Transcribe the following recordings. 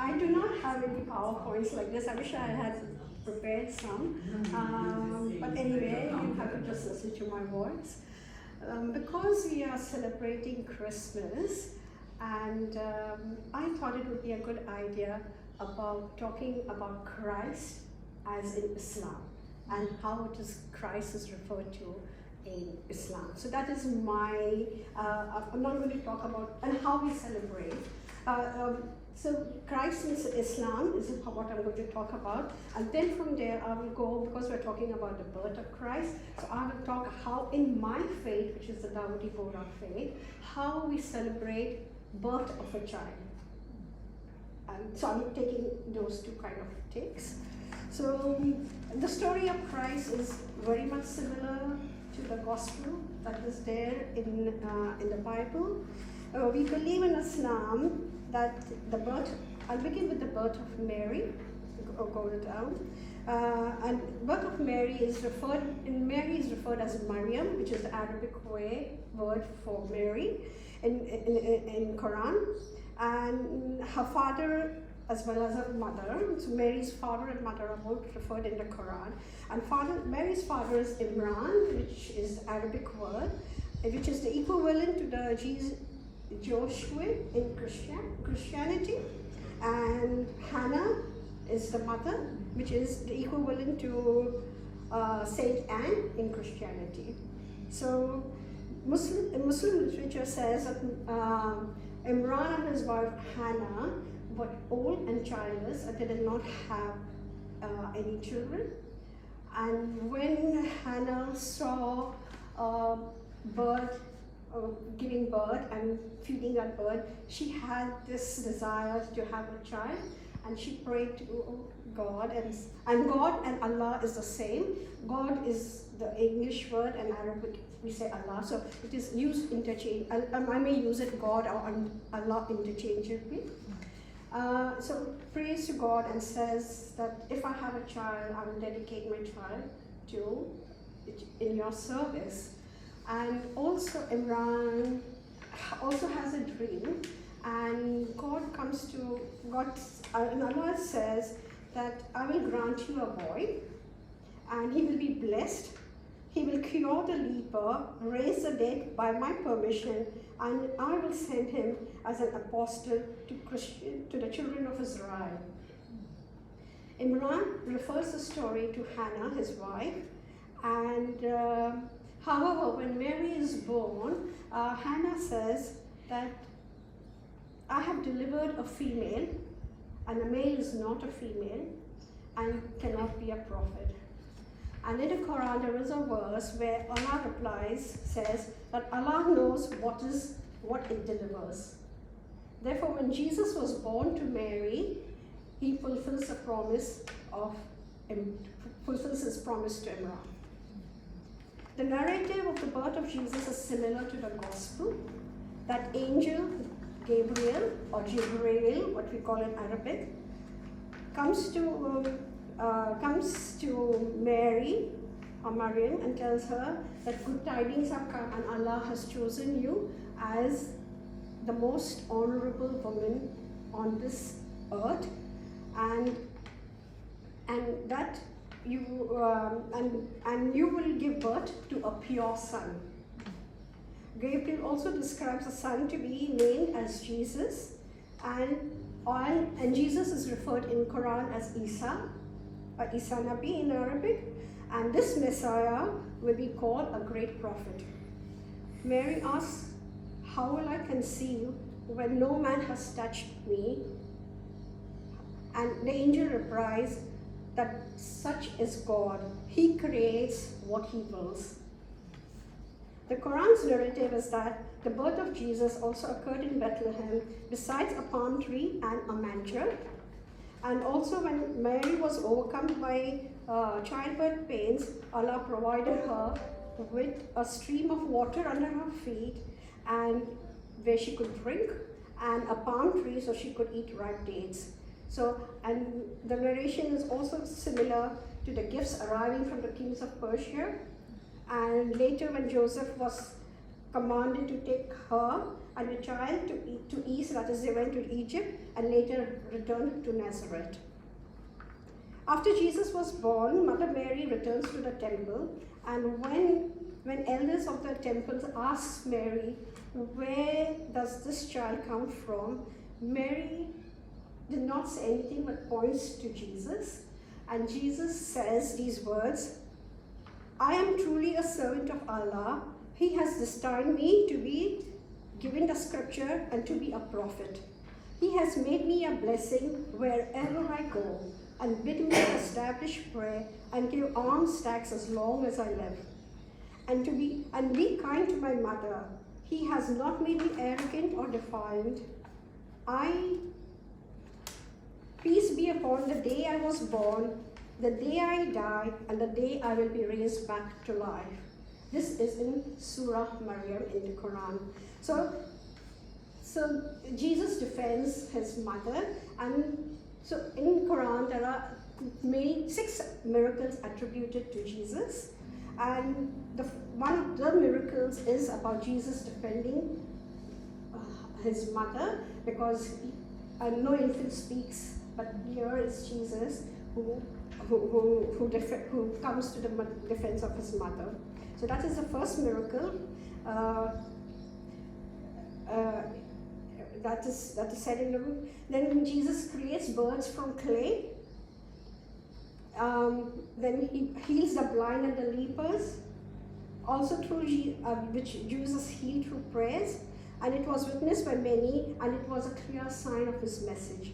I do not have any PowerPoints like this. I wish I had prepared some. But anyway, you have to just listen to my voice. Because we are celebrating Christmas, and I thought it would be a good idea about talking about Christ as in Islam and how it is Christ is referred to in Islam. So that is my, I'm not going to talk about and how we celebrate. So Christ in Islam is what I'm going to talk about, and then from there I will go, because we're talking about the birth of Christ, so I will talk how in my faith, which is the Dawoodi Bohra faith, how we celebrate birth of a child. And so I'm taking those two kind of takes. So the story of Christ is very much similar to the gospel that is there in the Bible. We believe in Islam that the birth, I'll begin with the birth of Mary, go down. And birth of Mary is referred as Maryam, which is the Arabic word for Mary in Quran. And her father as well as her mother, so Mary's father and mother are both referred in the Quran. And Mary's father is Imran, which is the Arabic word, which is the equivalent to the Joshua in Christianity, and Hannah is the mother, which is the equivalent to Saint Anne in Christianity. So Muslim literature says that Imran and his wife Hannah were old and childless, and they did not have any children. And when Hannah saw giving birth and feeding that bird, she had this desire to have a child, and she prayed to God, and God and Allah is the same. God is the English word, and Arabic we say Allah, so it is used interchangeably. I may use it God or Allah interchangeably. So prays to God and says that if I have a child, I will dedicate my child to in your service. And also Imran also has a dream, and Allah says that I will grant you a boy, and he will be blessed. He will cure the leper, raise the dead by my permission, and I will send him as an apostle to the children of Israel. Imran refers the story to Hannah, his wife, and however, when Mary is born, Hannah says that I have delivered a female, and a male is not a female and cannot be a prophet. And in the Quran there is a verse where Allah says that Allah knows what it delivers. Therefore, when Jesus was born to Mary, he fulfills his promise to Imran. The narrative of the birth of Jesus is similar to the gospel. That angel Gabriel, or Jibreel, what we call in Arabic, comes to Mary or Maryam and tells her that good tidings have come and Allah has chosen you as the most honorable woman on this earth, and that you will give birth to a pure son. Gabriel also describes the son to be named as Jesus, and Jesus is referred in Quran as Isa, or Isa Nabi in Arabic, and this Messiah will be called a great prophet. Mary asks, how will I conceive when no man has touched me? And the angel replies that such is God. He creates what he wills. The Quran's narrative is that the birth of Jesus also occurred in Bethlehem, besides a palm tree and a manger. And also when Mary was overcome by childbirth pains, Allah provided her with a stream of water under her feet, and where she could drink, and a palm tree so she could eat ripe dates. So, and the narration is also similar to the gifts arriving from the kings of Persia. And later when Joseph was commanded to take her and the child to east, that is, they went to Egypt and later returned to Nazareth. After Jesus was born, Mother Mary returns to the temple, and when elders of the temple ask Mary, where does this child come from? Mary did not say anything but points to Jesus, and Jesus says these words, I am truly a servant of Allah. He has destined me to be given the scripture and to be a prophet. He has made me a blessing wherever I go, and bid me establish prayer and give alms tax as long as I live, and be kind to my mother. He has not made me arrogant or defiant. Peace be upon the day I was born, the day I die, and the day I will be raised back to life. This is in Surah Maryam in the Quran. So Jesus defends his mother, and so in Quran there are 6 miracles attributed to Jesus, and one of the miracles is about Jesus defending his mother, because no infant speaks, but here is Jesus who comes to the defense of his mother. So that is the first miracle. That is said in the room. Then Jesus creates birds from clay. Then he heals the blind and the lepers, also through which Jesus healed through prayers, and it was witnessed by many, and it was a clear sign of his message.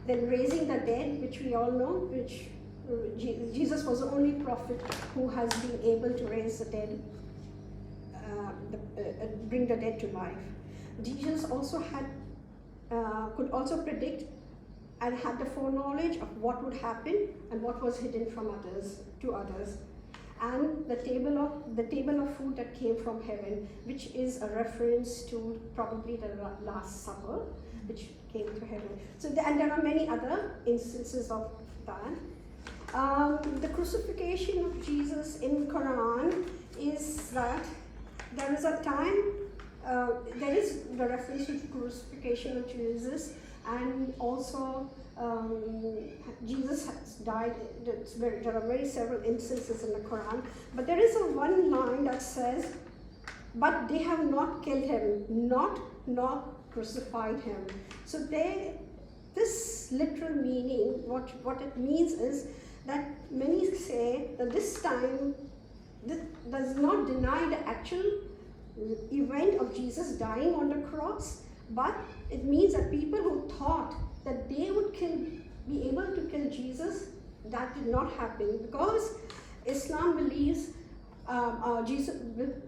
Then raising the dead, which we all know, which Jesus was the only prophet who has been able to raise the dead, bring the dead to life. Jesus also could also predict and had the foreknowledge of what would happen and what was hidden from others to others, and the table of food that came from heaven, which is a reference to probably the Last Supper, which came to heaven. So and there are many other instances of that. The crucifixion of Jesus in Quran is that there is a time. There is the reference to the crucifixion of Jesus, and also Jesus has died. There are very several instances in the Quran, but there is one line that says, "But they have not killed him, not crucified him." So this literal meaning, what it means is that many say that this time does not deny the actual event of Jesus dying on the cross, but it means that people who thought that they would be able to kill Jesus, that did not happen, because Islam believes,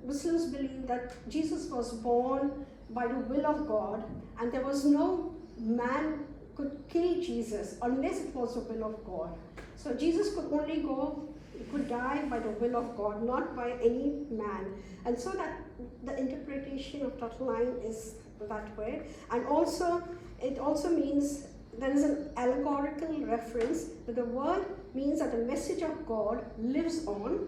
Muslims believe that Jesus was born by the will of God, and there was no man could kill Jesus unless it was the will of God. So Jesus could die by the will of God, not by any man. And so that the interpretation of that line is that way. And also, it also means there is an allegorical reference that the word means that the message of God lives on,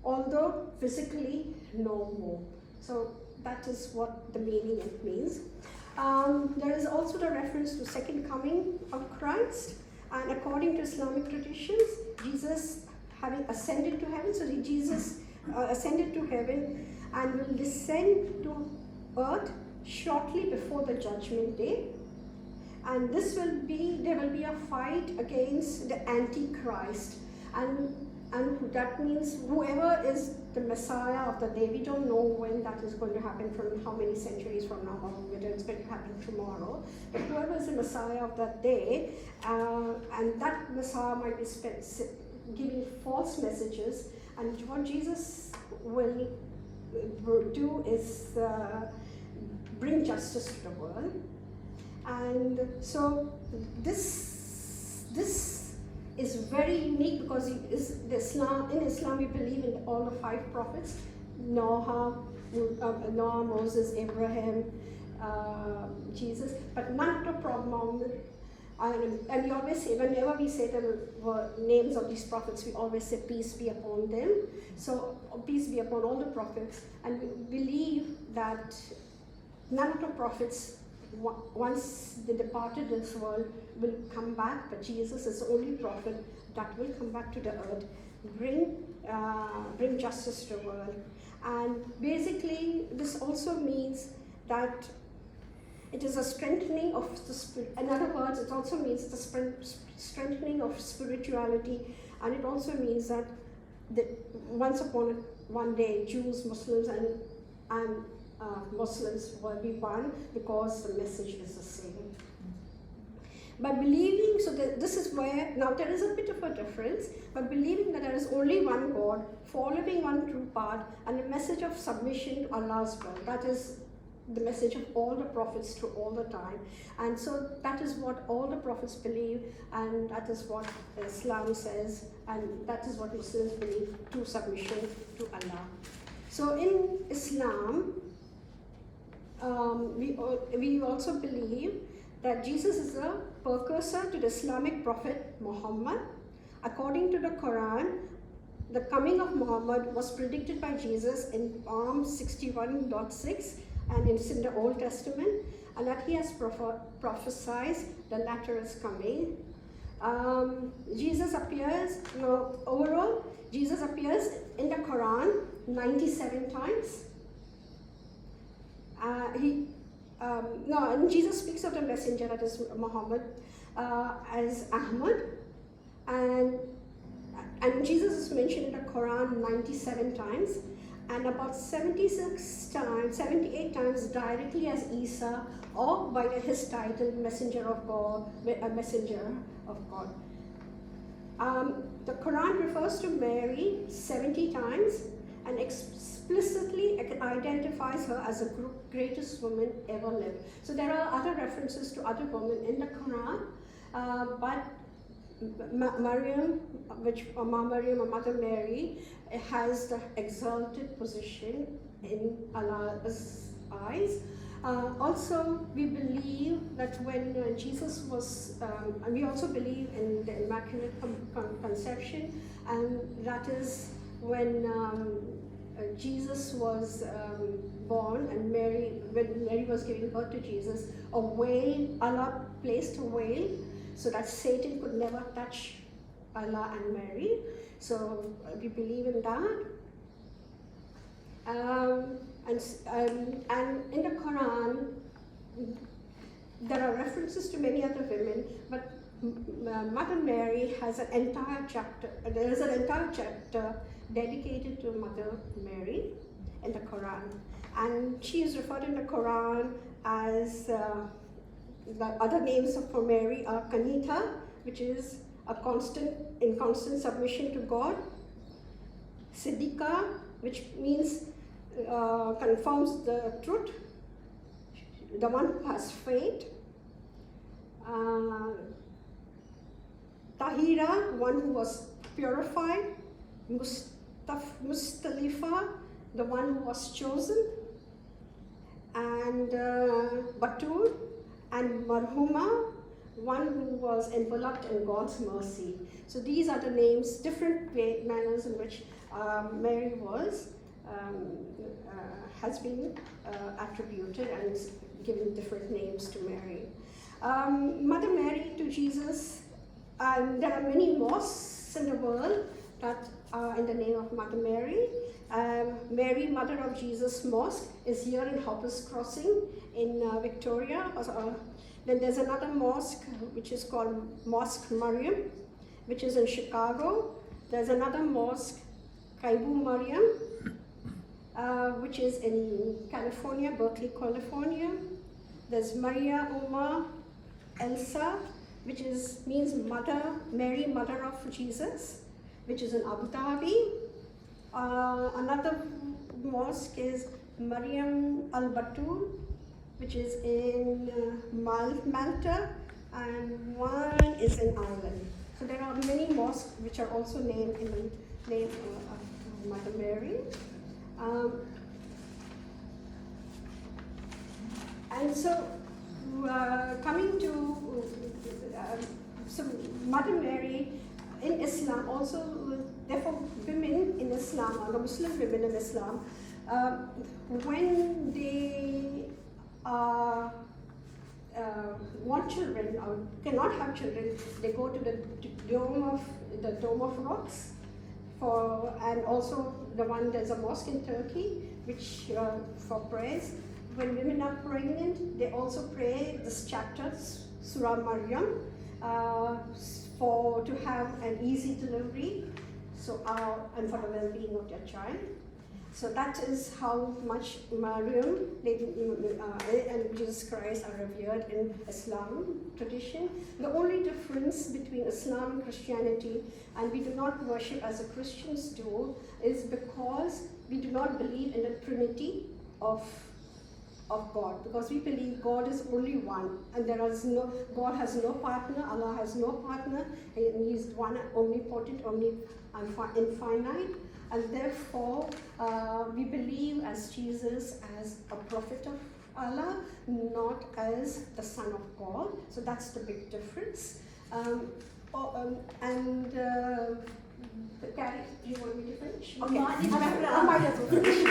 although physically no more. So that is what the meaning it means. There is also the reference to second coming of Christ, and according to Islamic traditions, Jesus having ascended to heaven, so Jesus ascended to heaven and will descend to earth shortly before the judgment day, and there will be a fight against the Antichrist, and that means whoever is the Messiah of the day. We don't know when that is going to happen, from how many centuries from now, or whether it's going to happen tomorrow, but whoever is the Messiah of that day, and that Messiah might be giving false messages, and what Jesus will do is bring justice to the world. And so this is very unique, because in Islam we believe in all the 5 prophets: Noah, Moses, Abraham, Jesus, but not the Prophet Muhammad. And we always say, whenever we say the names of these prophets, we always say peace be upon them. So peace be upon all the prophets. And we believe that none of the prophets, once they departed this world, will come back, but Jesus is the only prophet that will come back to the earth, bring justice to the world. And basically, this also means that it is a strengthening of the spirit. In other words, it also means the strengthening of spirituality, and it also means that one day, Jews, Muslims, and Muslims will be one, because the message is the same. But believing, so this is where, now there is a bit of a difference, but believing that there is only one God, following one true path, and a message of submission to Allah's will. That is the message of all the prophets through all the time. And so that is what all the prophets believe, and that is what Islam says, and that is what Muslims believe, true submission to Allah. So in Islam, we also believe that Jesus is a precursor to the Islamic prophet Muhammad. According to the Quran, the coming of Muhammad was predicted by Jesus in Psalm 61.6, and it's in the Old Testament, and that he has prophesied the latter is coming. Jesus appears, overall, Jesus appears in the Quran 97 times. And Jesus speaks of the messenger, that is Muhammad, as Ahmad, and Jesus is mentioned in the Quran 97 times, and about 78 times directly as Isa, or by his title, Messenger of God, a Messenger of God. The Quran refers to Mary 70 times and explicitly identifies her as the greatest woman ever lived. So there are other references to other women in the Quran, but Maryam, Maryam or Mother Mary, has the exalted position in Allah's eyes. Also, we believe that when Jesus was, we also believe in the Immaculate Conception, and that is when Jesus was born, and when Mary was giving birth to Jesus, a veil, Allah placed a veil so that Satan could never touch Allah and Mary. So we believe in that. And in the Quran, there are references to many other women, but Mother Mary has an entire chapter. There is an entire chapter dedicated to Mother Mary in the Quran, and she is referred in the Quran as the other names for Mary are Kanita, which is in constant submission to God; Siddiqa, which means confirms the truth, the one who has faith; Tahira, one who was purified; Mustalifa, the one who was chosen; and Batul, and Marhuma, one who was enveloped in God's mercy. So these are the names, different manners in which Mary has been attributed and is given different names to Mary. Mother Mary to Jesus, there are many mosques in the world that are in the name of Mother Mary. Mary, Mother of Jesus Mosque is here in Hoppers Crossing in Victoria. Then there's another mosque which is called Mosque Mariam, which is in Chicago. There's another mosque, Kaibu Mariam, which is in California, Berkeley, California. There's Maria Uma Elsa, which means Mary, Mother of Jesus, which is in Abu Dhabi. Another mosque is Mariam Al-Batul, which is in Malta, and one is in Ireland. So there are many mosques which are also named in the name of Mother Mary. And so coming to Mother Mary in Islam also, therefore women in Islam, or the Muslim women in Islam, when they want children or cannot have children, they go to the dome of rocks. And also there's a mosque in Turkey which for prayers. When women are pregnant, they also pray this chapter, Surah Maryam, to have an easy delivery, and for the well-being of their child. So that is how much Maryam and Jesus Christ are revered in Islam tradition. The only difference between Islam and Christianity, and we do not worship as the Christians do, is because we do not believe in the Trinity of God, because we believe God is only one, and God has no partner, Allah has no partner, and He is one, omnipotent, infinite, and therefore we believe as Jesus as a prophet of Allah, not as the Son of God. So that's the big difference. Carrie, do you want me to finish? Okay. I might as well finish.